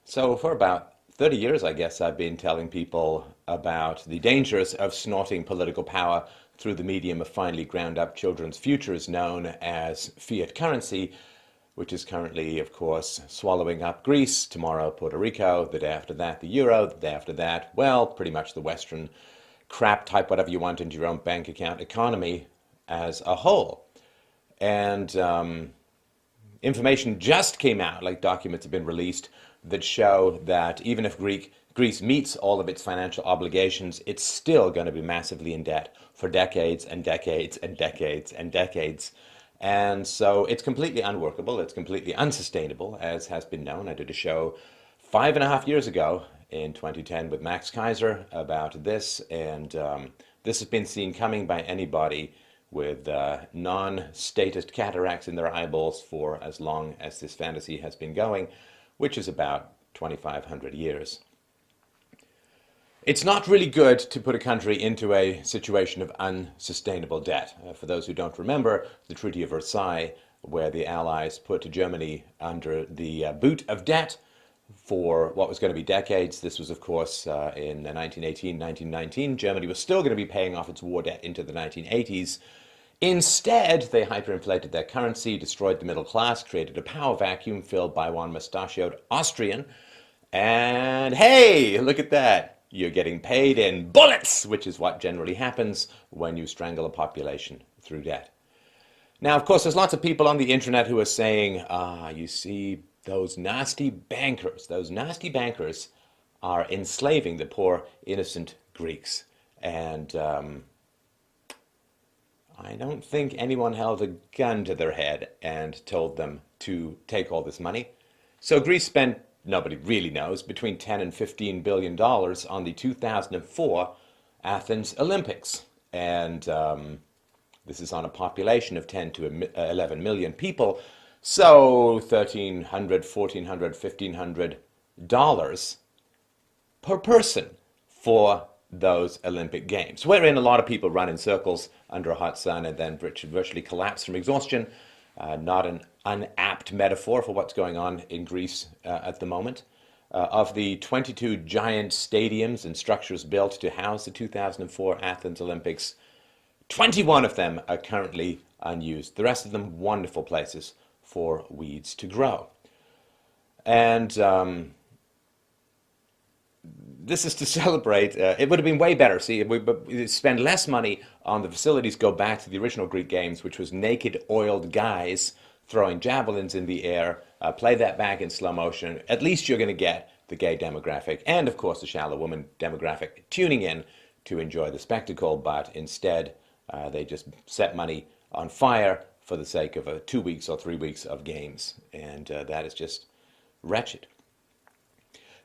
So for about 30 years, I guess, I've been telling people about the dangers of snorting political power through the medium of finely ground up children's futures known as fiat currency, which is currently, of course, swallowing up Greece, tomorrow Puerto Rico, the day after that the euro, the day after that, well, pretty much the Western crap, type whatever you want into your own bank account economy as a whole. And information just came out, like documents have been released, that show that even if Greece meets all of its financial obligations, it's still going to be massively in debt for decades and decades and decades and decades. And so it's completely unworkable, it's completely unsustainable, as has been known. I did a show 5.5 years ago in 2010 with Max Kaiser about this, and this has been seen coming by anybody with non-statist cataracts in their eyeballs for as long as this fantasy has been going, which is about 2,500 years. It's not really good to put a country into a situation of unsustainable debt. For those who don't remember, the Treaty of Versailles, where the Allies put Germany under the boot of debt for what was going to be decades. This was, of course, in 1918, 1919. Germany was still going to be paying off its war debt into the 1980s. Instead, they hyperinflated their currency, destroyed the middle class, created a power vacuum filled by one mustachioed Austrian. And hey, look at that. You're getting paid in bullets, which is what generally happens when you strangle a population through debt. Now, of course, there's lots of people on the internet who are saying, you see, those nasty bankers are enslaving the poor, innocent Greeks. And I don't think anyone held a gun to their head and told them to take all this money. So Greece spent, nobody really knows, between 10 and $15 billion on the 2004 Athens Olympics. And this is on a population of 10 to 11 million people. So $1,300, $1,400, $1,500 per person for those Olympic Games, wherein a lot of people run in circles under a hot sun and then virtually collapse from exhaustion. Not an unapt metaphor for what's going on in Greece at the moment. Of the 22 giant stadiums and structures built to house the 2004 Athens Olympics, 21 of them are currently unused. The rest of them wonderful places for weeds to grow. And this is to celebrate. It would have been way better. See, we spend less money on the facilities, go back to the original Greek games, which was naked, oiled guys throwing javelins in the air. Play that back in slow motion. At least you're going to get the gay demographic and, of course, the shallow woman demographic tuning in to enjoy the spectacle. But instead, they just set money on fire for the sake of 2 weeks or 3 weeks of games. And that is just wretched.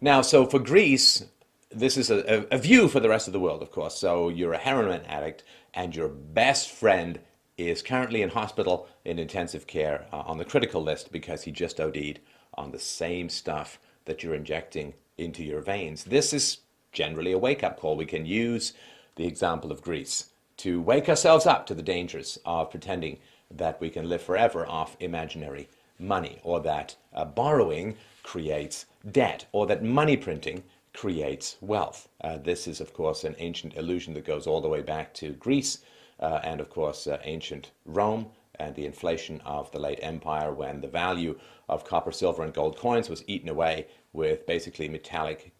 Now, so for Greece, this is a view for the rest of the world, of course. So you're a heroin addict and your best friend is currently in hospital in intensive care on the critical list because he just OD'd on the same stuff that you're injecting into your veins. This is generally a wake-up call. We can use the example of Greece to wake ourselves up to the dangers of pretending that we can live forever off imaginary money, or that borrowing creates debt, or that money printing creates wealth. This is, of course, an ancient illusion that goes all the way back to Greece and, of course, ancient Rome and the inflation of the late empire, when the value of copper, silver, and gold coins was eaten away with basically metallic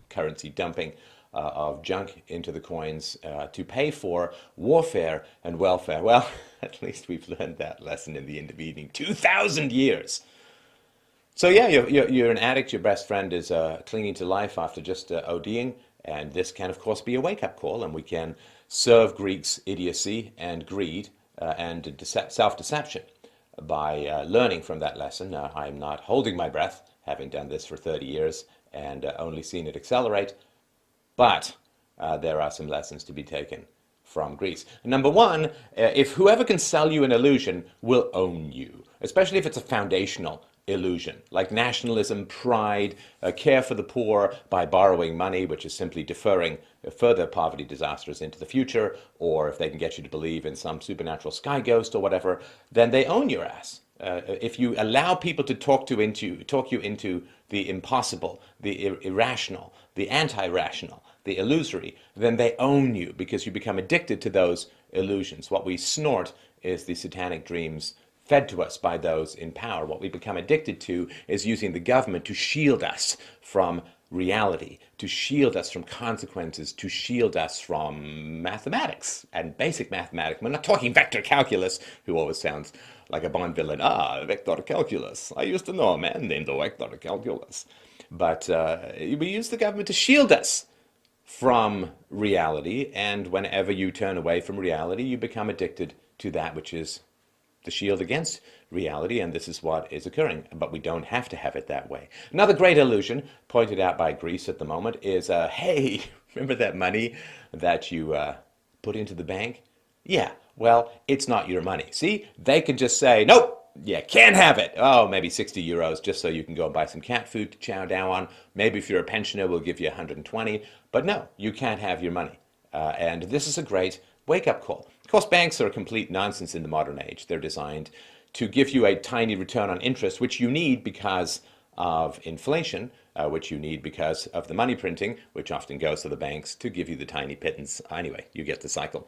currency dumping of junk into the coins to pay for warfare and welfare. Well, at least we've learned that lesson in the intervening 2,000 years. So yeah, you're an addict, your best friend is clinging to life after just ODing, and this can, of course, be a wake-up call, and we can serve Greeks' idiocy and greed and self-deception by learning from that lesson. I'm not holding my breath, having done this for 30 years and only seen it accelerate, but there are some lessons to be taken from Greece. Number one, if whoever can sell you an illusion will own you, especially if it's a foundational illusion, like nationalism, pride, care for the poor by borrowing money, which is simply deferring further poverty disasters into the future, or if they can get you to believe in some supernatural sky ghost or whatever, then they own your ass. if you allow people to talk you into the impossible, the irrational, the anti-rational, the illusory, then they own you because you become addicted to those illusions. What we snort is the satanic dreams fed to us by those in power. What we become addicted to is using the government to shield us from reality, to shield us from consequences, to shield us from mathematics and basic mathematics. We're not talking vector calculus, who always sounds like a Bond villain. Ah, vector calculus. I used to know a man named vector calculus. But we use the government to shield us from reality, and whenever you turn away from reality, you become addicted to that which is the shield against reality, and this is what is occurring. But we don't have to have it that way. Another great illusion pointed out by Greece at the moment is, hey, remember that money that you put into the bank? Yeah, well, it's not your money. See, they can just say, nope, you can't have it. Oh, maybe 60 euros just so you can go and buy some cat food to chow down on. Maybe if you're a pensioner, we'll give you 120. But no, you can't have your money. And this is a great wake-up call. Of course, banks are complete nonsense in the modern age. They're designed to give you a tiny return on interest, which you need because of inflation, which you need because of the money printing, which often goes to the banks to give you the tiny pittance. Anyway, you get the cycle.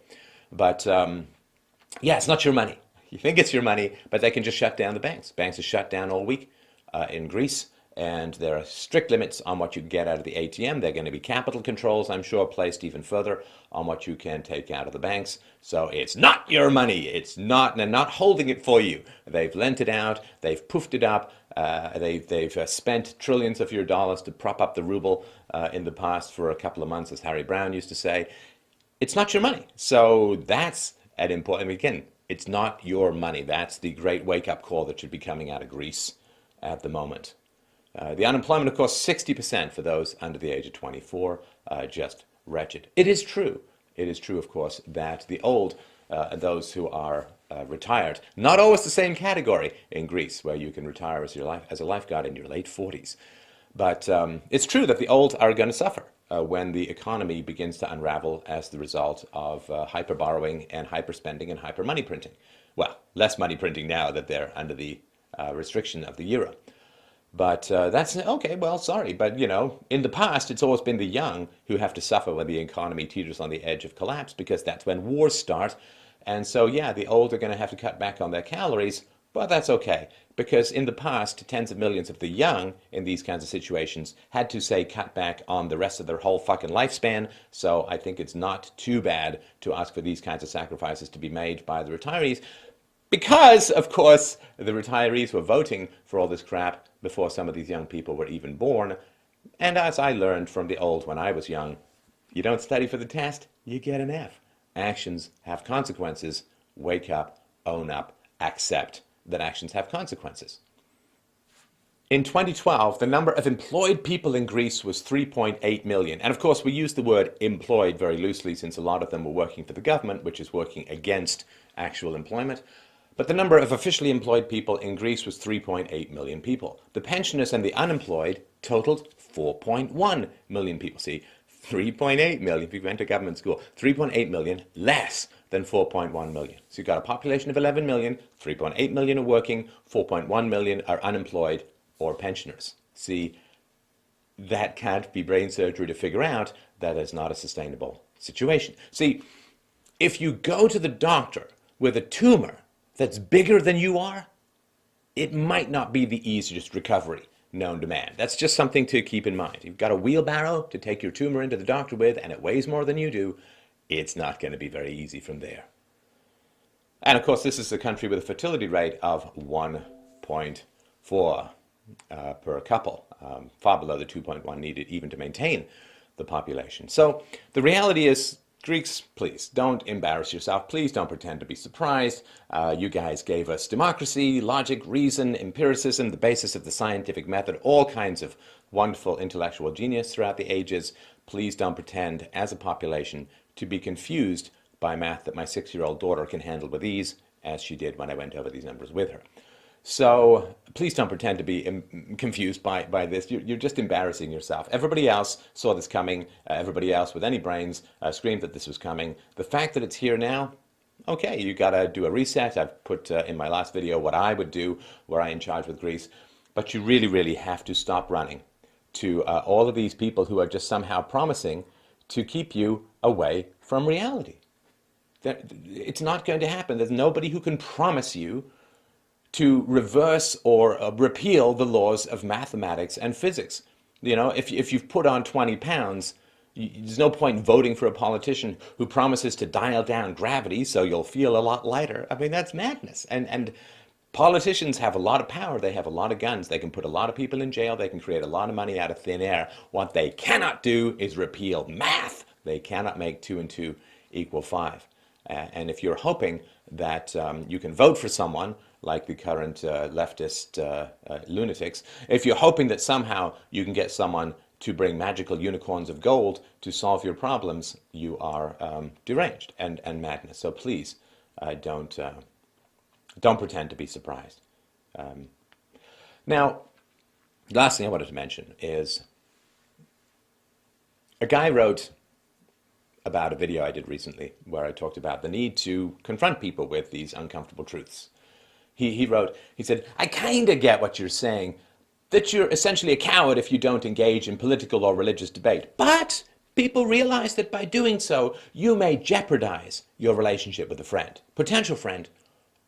But yeah, it's not your money. You think it's your money, but they can just shut down the banks. Banks are shut down all week in Greece, and there are strict limits on what you can get out of the ATM. There are going to be capital controls, I'm sure, placed even further on what you can take out of the banks. So it's not your money. It's not, they're not holding it for you. They've lent it out. They've poofed it up. They've spent trillions of your dollars to prop up the ruble in the past for a couple of months, as Harry Brown used to say. It's not your money. So that's an important, again, it's not your money. That's the great wake-up call that should be coming out of Greece at the moment. The unemployment, of course, 60% for those under the age of 24, just wretched. It is true. It is true, of course, that the old, those who are retired, not always the same category in Greece, where you can retire as a lifeguard in your late 40s. But it's true that the old are going to suffer when the economy begins to unravel as the result of hyper-borrowing and hyper-spending and hyper-money printing. Well, less money printing now that they're under the restriction of the euro. But that's, okay, well, sorry. But, you know, in the past, it's always been the young who have to suffer when the economy teeters on the edge of collapse, because that's when wars start. And so, yeah, the old are going to have to cut back on their calories, but that's okay. Because in the past, tens of millions of the young in these kinds of situations had to, say, cut back on the rest of their whole fucking lifespan. So I think it's not too bad to ask for these kinds of sacrifices to be made by the retirees. Because, of course, the retirees were voting for all this crap before some of these young people were even born. And as I learned from the old when I was young, you don't study for the test, you get an F. Actions have consequences. Wake up, own up, accept that actions have consequences. In 2012, the number of employed people in Greece was 3.8 million. And of course, we use the word employed very loosely, since a lot of them were working for the government, which is working against actual employment. But the number of officially employed people in Greece was 3.8 million people. The pensioners and the unemployed totaled 4.1 million people. See, 3.8 million people went to government school. 3.8 million less than 4.1 million. So you've got a population of 11 million, 3.8 million are working, 4.1 million are unemployed or pensioners. See, that can't be brain surgery to figure out. That is not a sustainable situation. See, if you go to the doctor with a tumor that's bigger than you are, it might not be the easiest recovery known to man. That's just something to keep in mind. You've got a wheelbarrow to take your tumor into the doctor with, and it weighs more than you do. It's not going to be very easy from there. And of course, this is a country with a fertility rate of 1.4 per couple, far below the 2.1 needed even to maintain the population. So the reality is, Greeks, please don't embarrass yourself. Please don't pretend to be surprised. You guys gave us democracy, logic, reason, empiricism, the basis of the scientific method, all kinds of wonderful intellectual genius throughout the ages. Please don't pretend as a population to be confused by math that my 6-year-old daughter can handle with ease, as she did when I went over these numbers with her. So please don't pretend to be confused by this. You're just embarrassing yourself. Everybody else saw this coming. Everybody else with any brains screamed that this was coming. The fact that it's here now, okay, you got to do a reset. I've put in my last video what I would do were I in charge with Greece. But you really, really have to stop running to all of these people who are just somehow promising to keep you away from reality. It's not going to happen. There's nobody who can promise you to reverse or repeal the laws of mathematics and physics. You know, if you've put on 20 pounds, there's no point voting for a politician who promises to dial down gravity so you'll feel a lot lighter. I mean, that's madness. And politicians have a lot of power. They have a lot of guns. They can put a lot of people in jail. They can create a lot of money out of thin air. What they cannot do is repeal math. They cannot make 2 and 2 equal 5. And if you're hoping that you can vote for someone like the current leftist lunatics, if you're hoping that somehow you can get someone to bring magical unicorns of gold to solve your problems, you are deranged and madness. So please don't pretend to be surprised. Now, the last thing I wanted to mention is a guy wrote about a video I did recently where I talked about the need to confront people with these uncomfortable truths. He wrote, he said, I kind of get what you're saying, that you're essentially a coward if you don't engage in political or religious debate. But people realize that by doing so, you may jeopardize your relationship with a friend, potential friend,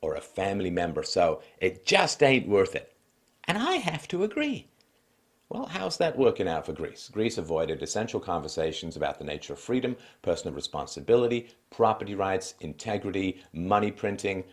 or a family member. So it just ain't worth it. And I have to agree. Well, how's that working out for Greece? Greece avoided essential conversations about the nature of freedom, personal responsibility, property rights, integrity, money printing.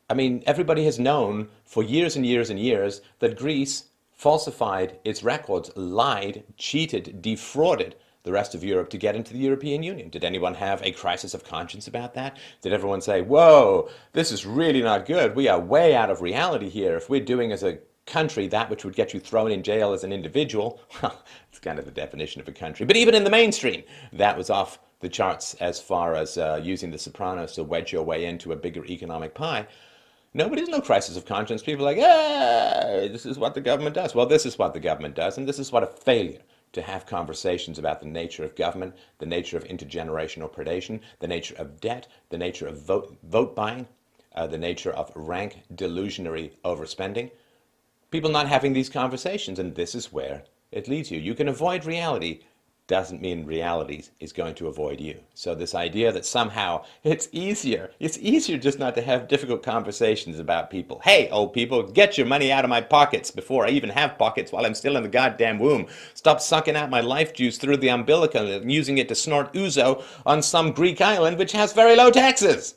I mean, everybody has known for years and years and years that Greece falsified its records, lied, cheated, defrauded the rest of Europe to get into the European Union. Did anyone have a crisis of conscience about that? Did everyone say, whoa, this is really not good. We are way out of reality here. If we're doing as a country that which would get you thrown in jail as an individual, well, it's kind of the definition of a country. But even in the mainstream, that was off the charts as far as using the Sopranos to wedge your way into a bigger economic pie. Nobody's no crisis of conscience. People are like, this is what the government does. Well, this is what the government does, and this is what a failure to have conversations about the nature of government, the nature of intergenerational predation, the nature of debt, the nature of vote buying, the nature of rank delusionary overspending. People not having these conversations, and this is where it leads you. You can avoid reality, doesn't mean reality is going to avoid you. So this idea that somehow it's easier just not to have difficult conversations about people. Hey, old people, get your money out of my pockets before I even have pockets while I'm still in the goddamn womb. Stop sucking out my life juice through the umbilical and using it to snort ouzo on some Greek island which has very low taxes.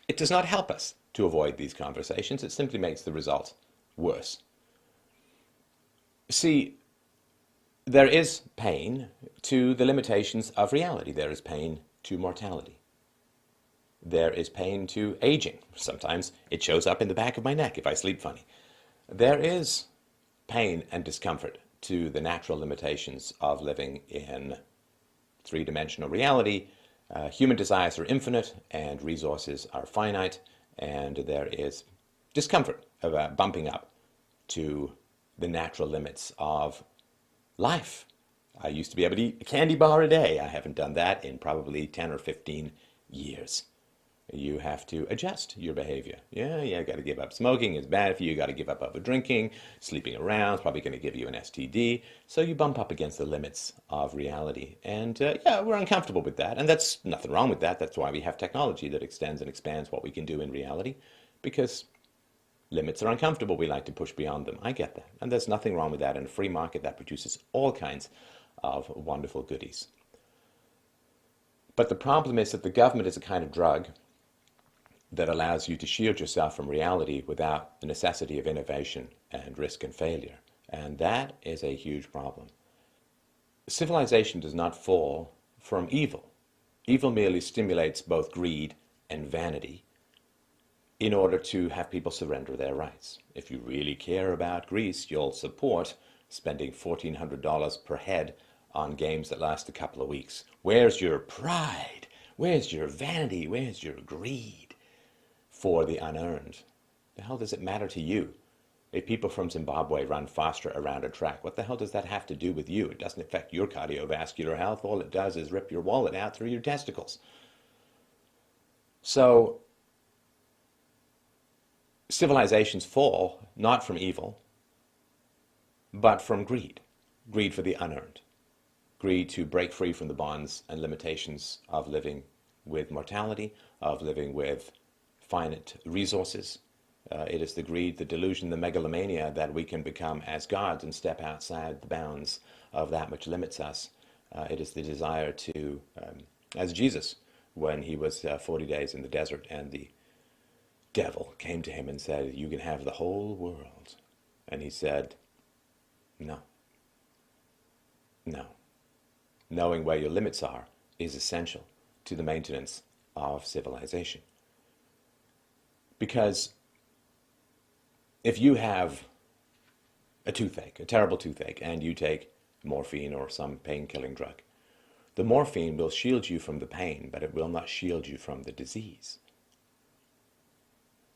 It does not help us to avoid these conversations. It simply makes the result worse. See, there is pain to the limitations of reality. There is pain to mortality. There is pain to aging. Sometimes it shows up in the back of my neck if I sleep funny. There is pain and discomfort to the natural limitations of living in three-dimensional reality. Human desires are infinite and resources are finite, and there is discomfort about bumping up to the natural limits of life. I used to be able to eat a candy bar a day. I haven't done that in probably 10 or 15 years. You have to adjust your behavior. Yeah, got to give up smoking. It's bad for you. Got to give up over drinking. Sleeping around is probably going to give you an STD. So you bump up against the limits of reality. And yeah, we're uncomfortable with that. And that's nothing wrong with that. That's why we have technology that extends and expands what we can do in reality. Because limits are uncomfortable. We like to push beyond them. I get that. And there's nothing wrong with that in a free market that produces all kinds of wonderful goodies. But the problem is that the government is a kind of drug that allows you to shield yourself from reality without the necessity of innovation and risk and failure. And that is a huge problem. Civilization does not fall from evil. Evil merely stimulates both greed and vanity in order to have people surrender their rights. If you really care about Greece, you'll support spending $1,400 per head on games that last a couple of weeks. Where's your pride? Where's your vanity? Where's your greed for the unearned? The hell does it matter to you if people from Zimbabwe run faster around a track? What the hell does that have to do with you? It doesn't affect your cardiovascular health. All it does is rip your wallet out through your testicles. So civilizations fall not from evil, but from greed. Greed for the unearned. Greed to break free from the bonds and limitations of living with mortality, of living with finite resources. It is the greed, the delusion, the megalomania that we can become as gods and step outside the bounds of that which limits us. It is the desire to, as Jesus, when he was 40 days in the desert and the devil came to him and said, "You can have the whole world." And he said, "No, no. Knowing where your limits are is essential to the maintenance of civilization." Because if you have a toothache, a terrible toothache, and you take morphine or some pain-killing drug, the morphine will shield you from the pain, but it will not shield you from the disease.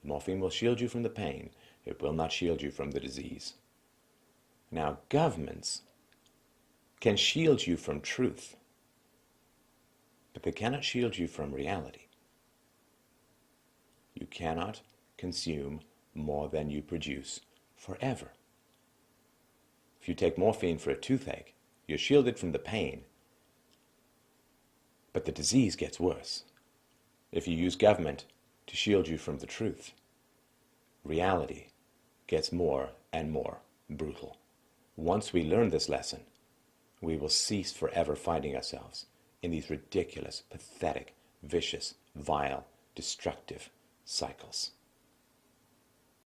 Morphine will shield you from the pain. It will not shield you from the disease. Now, governments can shield you from truth, but they cannot shield you from reality. You cannot consume more than you produce forever. If you take morphine for a toothache, you're shielded from the pain, but the disease gets worse. If you use government to shield you from the truth, reality gets more and more brutal. Once we learn this lesson, we will cease forever finding ourselves in these ridiculous, pathetic, vicious, vile, destructive cycles.